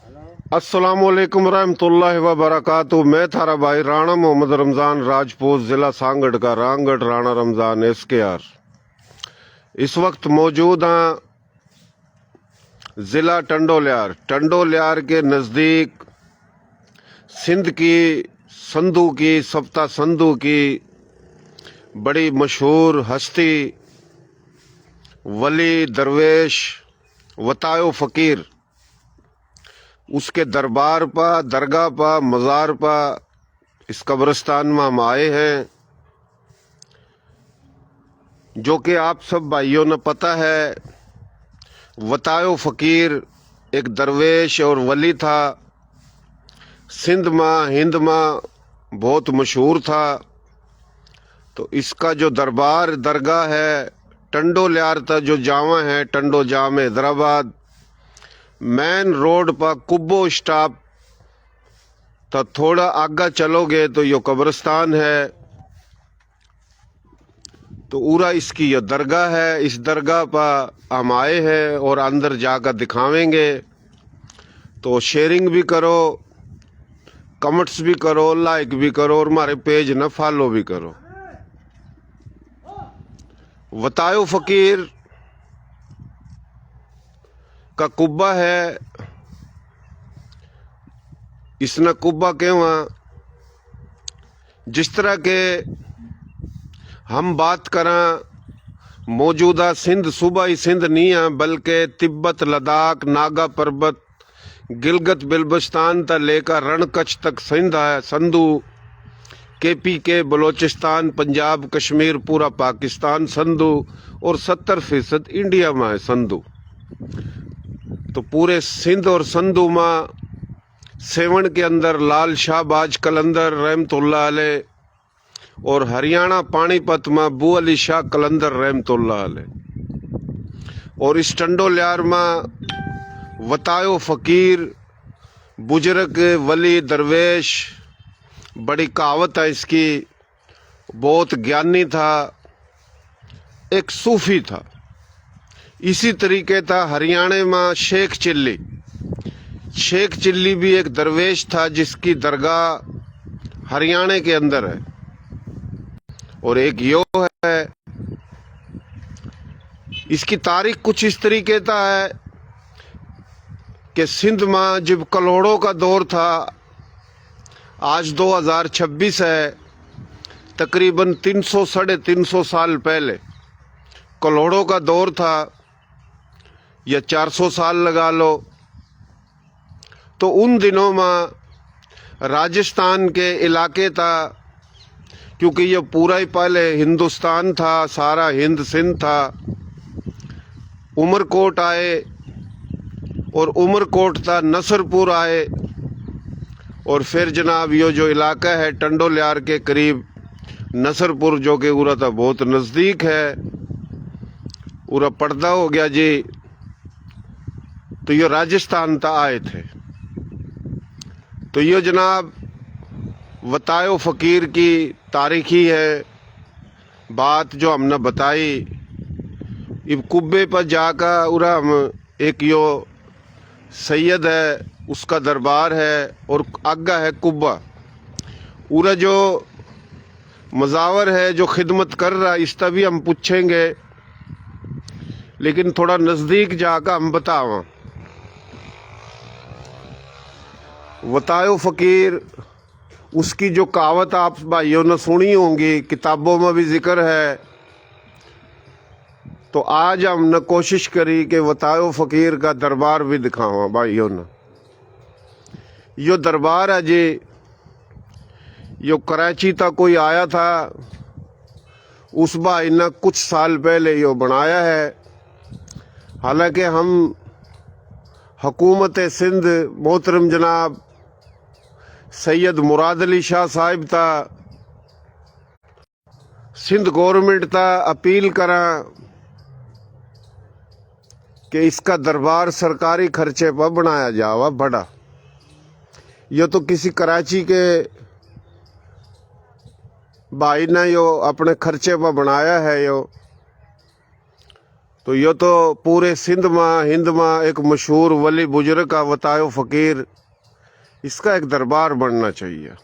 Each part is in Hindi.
अस्सलामुअलैकुम रहमतुल्लाहि व बरकातुहू। मैं थारा भाई राणा मोहम्मद रमजान राजपूत, जिला सांगड़ का रांगड़ राणा रमजान SKR। इस वक्त मौजूद हैं जिला टंडोल्यार के नज़दीक सिंध की संधू की सप्ता संधू की बड़ी मशहूर हस्ती वली दरवेश वतायो फ़कीर, उसके दरबार पर, दरगाह पर, मज़ार पर, इस कब्रिस्तान में हम आए हैं। जो कि आप सब भाइयों ने पता है, वतायो फ़कीर एक दरवेश और वली था, सिंध में, हिंद में बहुत मशहूर था। तो इसका जो दरबार दरगाह है टंडोल्यार तक जो जावा है, टंडो जाम हैदराबाद मेन रोड पर कुब्बो स्टॉप तो थोड़ा आगे चलोगे तो यो कब्रिस्तान है। तो पूरा इसकी ये दरगाह है। इस दरगाह पर हम आए हैं और अंदर जाकर दिखावेंगे। तो शेयरिंग भी करो, कमेंट्स भी करो, लाइक भी करो और हमारे पेज न फॉलो भी करो। वतायो फ़कीर का कुब्बा है। इसने कुब्बा क्यों है? जिस तरह के हम बात करें मौजूदा सिंध सूबाई सिंध नहीं है, बल्कि तिब्बत, लद्दाख, नागा पर्वत, गिलगित बिल्तिस्तान तक लेकर रणकच्छ तक सिंध है, संधू, KPK, बलोचिस्तान, पंजाब, कश्मीर, पूरा पाकिस्तान संधू और 70% इंडिया में है संधू। तो पूरे सिंध और संधू में सेवन के अंदर लाल शाहबाज कलंदर रहमतुल्लाह अलैह और हरियाणा पानीपत में बू अली शाह कलंदर रहमतुल्लाह अलैह। और इस टंडोल्यार में वतायो फ़कीर बुजुर्ग वली दरवेश, बड़ी कहावत है इसकी, बहुत ज्ञानी था, एक सूफी था। इसी तरीके था हरियाणा में शेख चिल्ली भी एक दरवेश था जिसकी दरगाह हरियाणा के अंदर है। और एक यो है। इसकी तारीख कुछ इस तरीके का है कि सिंध में जब कलोड़ों का दौर था, आज 2026 है, तकरीबन 300 साढ़े 300 साल पहले कलोड़ों का दौर था, या 400 साल लगा लो। तो उन दिनों में राजस्थान के इलाके था, क्योंकि ये पूरा ही पहले हिंदुस्तान था, सारा हिंद सिंध था। उमरकोट आए और उमरकोट था नसरपुर आए, और फिर जनाब यो जो इलाका है टंडोल्यार के करीब नसरपुर, जो कि उरा था बहुत नज़दीक है, उरा पर्दा हो गया जी। तो ये राजस्थान तक आए थे। तो ये जनाब वतायो फ़कीर की तारीखी है बात जो हमने बताई। इब कुब्बे पर जाकर उरा हम एक यो सैयद है, उसका दरबार है, और आगा है कुब्बा। उरा जो मज़ावर है जो खिदमत कर रहा, इस तभी हम पूछेंगे, लेकिन थोड़ा नज़दीक जाकर हम बतावा। वतायो फ़कीर, उसकी जो कहावत आप भाइयों ने सुनी होंगी, किताबों में भी जिक्र है। तो आज हमने कोशिश करी कि वतायो फ़कीर का दरबार भी दिखावा भाइयों ने। यो दरबार है जी, यो कराची तक कोई आया था, उस भाई ने कुछ साल पहले यो बनाया है। हालांकि हम हुकूमत सिंध मोहतरम जनाब सैयद मुराद अली शाह साहिब था, सिंध गवर्नमेंट था अपील करा कि इसका दरबार सरकारी खर्चे पर बनाया जावा बड़ा। ये तो किसी कराची के भाई ने यो अपने खर्चे पर बनाया है यो। तो यो तो पूरे सिंध में हिंद में एक मशहूर वली बुजुर्ग का वतायो फकीर, इसका एक दरबार बनना चाहिए।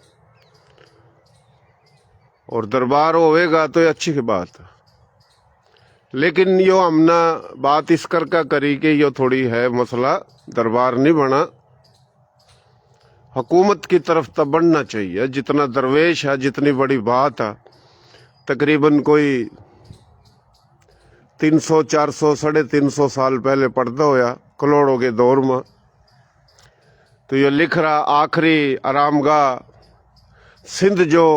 और दरबार होएगा तो ये अच्छी की बात है। लेकिन यो हमने बात इस करके करी कि यो थोड़ी है मसला, दरबार नहीं बना, हुकूमत की तरफ तो बढ़ना चाहिए। जितना दरवेश है, जितनी बड़ी बात है, तकरीबन कोई 300 400 350 साल पहले पड़ता होया करोड़ों के दौर में। तो ये लिख रहा आखिरी आरामगाह सिंध जो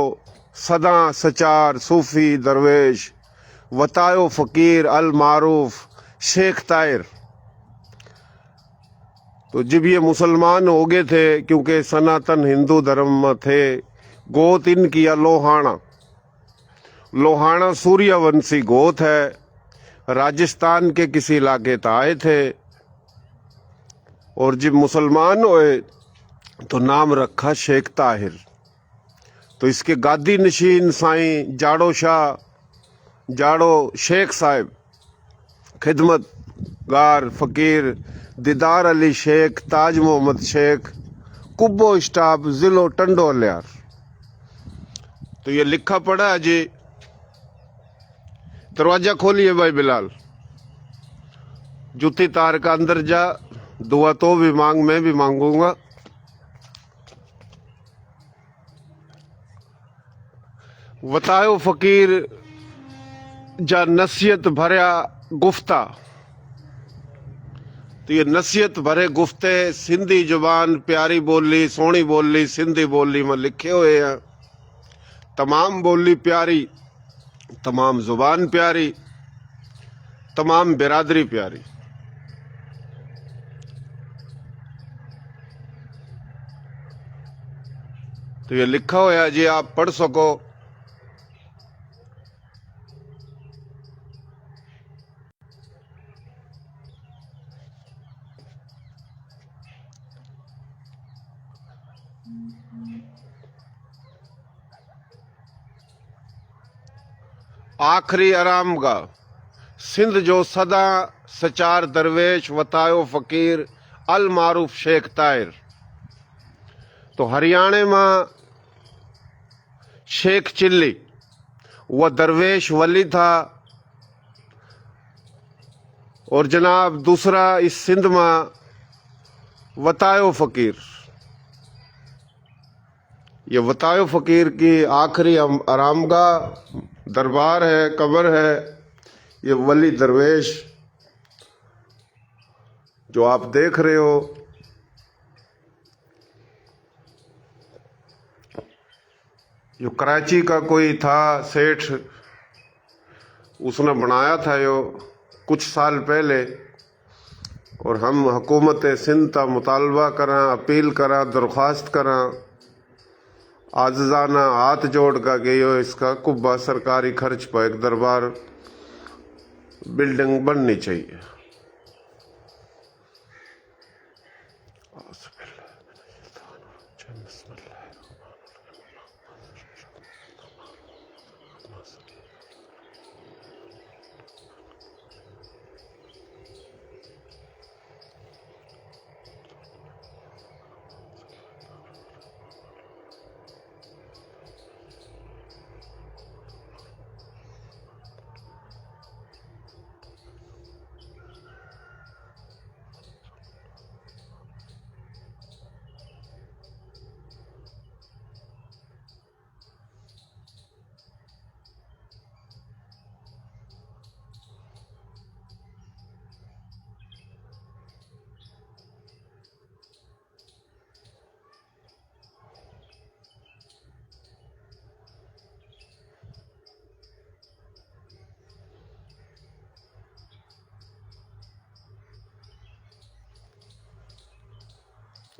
सदा सचार सूफी दरवेश वतायो फकीर अल मारूफ शेख ताहिर। तो जब ये मुसलमान हो गए थे, क्योंकि सनातन हिंदू धर्म में थे, गोत इनकी लोहाना, लोहाना सूर्यवंशी गोत है, राजस्थान के किसी इलाके तक आए थे। और जब मुसलमान हुए तो नाम रखा शेख ताहिर। तो इसके गादी नशीन साईं जाड़ो शाह, जाड़ो शेख साहब, खिदमत गार फकीर दीदार अली शेख, ताज मोहम्मद शेख, कुब्बो स्टाफ, जिलो टंडोलियार। तो ये लिखा पड़ा है जी। दरवाजा खोलिए भाई बिलाल, जूती तार का अंदर जा, दुआ तो भी मांग, मैं भी मांगूंगा। वतायो फकीर जा नसीहत भरया गुफ्ता। तो ये नसीहत भरे गुफ्ते सिंधी जुबान, प्यारी बोली, सोहनी बोली, सिंधी बोली में लिखे हुए हैं। तमाम बोली प्यारी, तमाम जुबान प्यारी, तमाम बिरादरी प्यारी। तो ये लिखा हुआ जी, आप पढ़ सको। आखिरी आरामगाह सिंध जो सदा सचार दरवेश वतायो फकीर अल मारूफ शेख ताहिर। तो हरियाणा में शेख चिल्ली वह दरवेश वली था। और जनाब दूसरा इस सिंध में वतायो फकीर, ये वतायो फकीर की आखिरी आरामगाह दरबार है, कब्र है। ये वली दरवेश जो आप देख रहे हो, जो कराची का कोई था सेठ, उसने बनाया था यो कुछ साल पहले। और हम हुकूमत सिंध का मुतालबा करा, अपील करा, दरख्वास्त करा, आज़ाना हाथ जोड़ का गयो इसका कुब्बा सरकारी खर्च पर एक दरबार बिल्डिंग बननी चाहिए।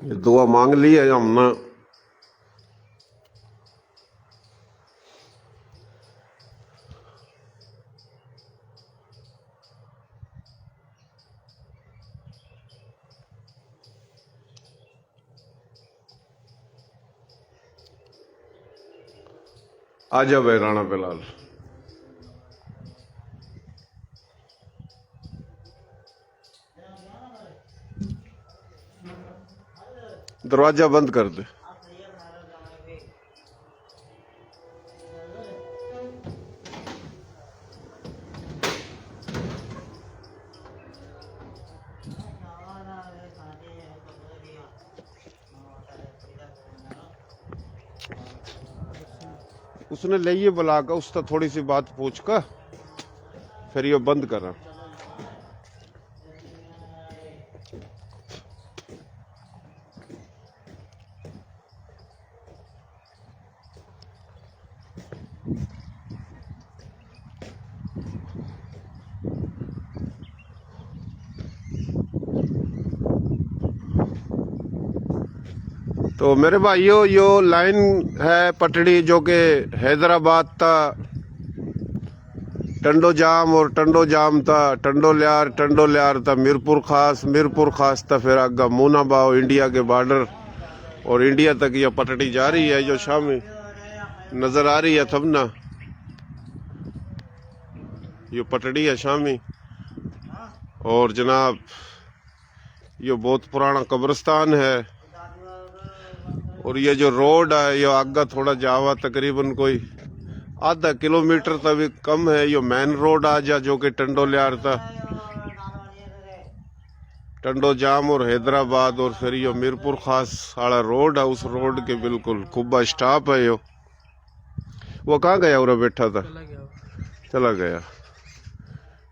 ये दुआ मांग ली है हमने। आजा भाई राणा बिलाल। दरवाजा बंद कर दे। उसने ले ये बुला कर उसका थोड़ी सी बात पूछ कर फिर ये बंद करा। तो मेरे भाइयों यो लाइन है पटड़ी जो कि हैदराबाद था टंडो जाम और टंडो जाम था टंडो लियार था मीरपुर खास था फिर आगा मूनाबाव इंडिया के बॉर्डर और इंडिया तक ये पटड़ी जा रही है जो शामी नजर आ रही है तब ना ये पटड़ी है शामी। और जनाब ये बहुत पुराना कब्रिस्तान है और ये जो रोड है ये आगा थोड़ा जावा तकरीबन कोई आधा किलोमीटर तक भी कम है। ये मेन रोड आ जा जो कि टंडो लियार था टंडो जाम और हैदराबाद और फिर ये मीरपुर खास वाला रोड है उस रोड के बिल्कुल खुब्बा स्टॉप है। यो वो कहाँ गया उरा बैठा था चला गया।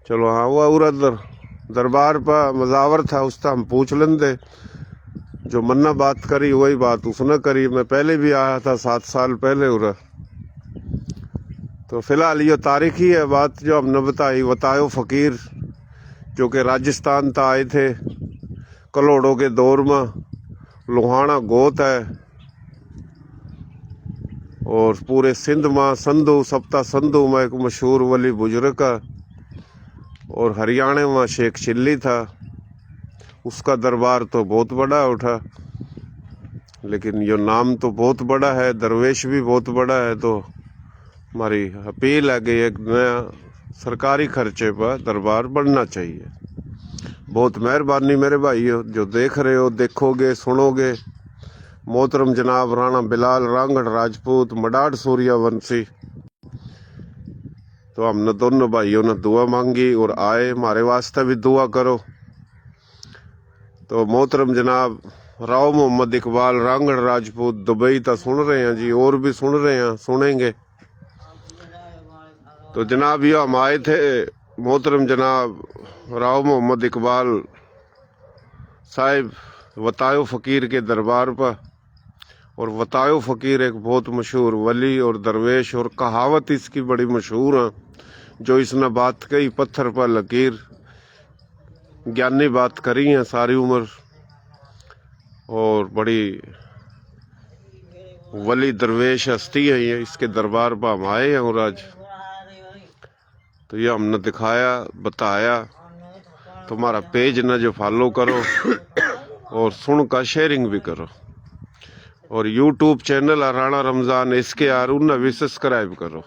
चलो हाँ वो उरा दरबार पर मजावर था उसका हम पूछ लेंदे जो मन्ना बात करी वही बात उसने करी। मैं पहले भी आया था 7 साल पहले उरा। तो फिलहाल ये तारीखी है बात जो हमने बताई। वतायो फकीर जो कि राजस्थान था आए थे कलोड़ों के दौर में लोहाना गोत है और पूरे सिंध में संधू सप्ता संधू में एक मशहूर वली बुजुर्ग है और हरियाणा में शेख चिल्ली था उसका दरबार तो बहुत बड़ा उठा लेकिन ये नाम तो बहुत बड़ा है दरवेश भी बहुत बड़ा है। तो हमारी अपील है कि एक नया सरकारी खर्चे पर दरबार बढ़ना चाहिए। बहुत मेहरबानी मेरे भाइयों जो देख रहे हो देखोगे सुनोगे। मोहतरम जनाब राणा बिलाल रांगड़ राजपूत मडाड़ सूर्यवंशी तो हमने दोनों भाइयों ने दुआ मांगी और आए हमारे वास्ते भी दुआ करो। तो मोहतरम जनाब राव मोहम्मद इकबाल रांगड़ राजपूत दुबई तो सुन रहे हैं जी और भी सुन रहे हैं सुनेंगे। तो जनाब ये हम आए थे मोहतरम जनाब राव मोहम्मद इकबाल साहिब वतायो फ़कीर के दरबार पर। और वतायो फ़कीर एक बहुत मशहूर वली और दरवेश और कहावत इसकी बड़ी मशहूर है जो इसने बात कही पत्थर पर लकीर ज्ञानी बात करी है सारी उम्र और बड़ी वली दरवेश हस्ती है ये। इसके दरबार पर हम आए हैं और आज तो ये हमने दिखाया बताया। तुम्हारा पेज ना जो फॉलो करो और सुन का शेयरिंग भी करो और यूट्यूब चैनल राणा रमजान इसके यार उन्हें भी सब्सक्राइब करो।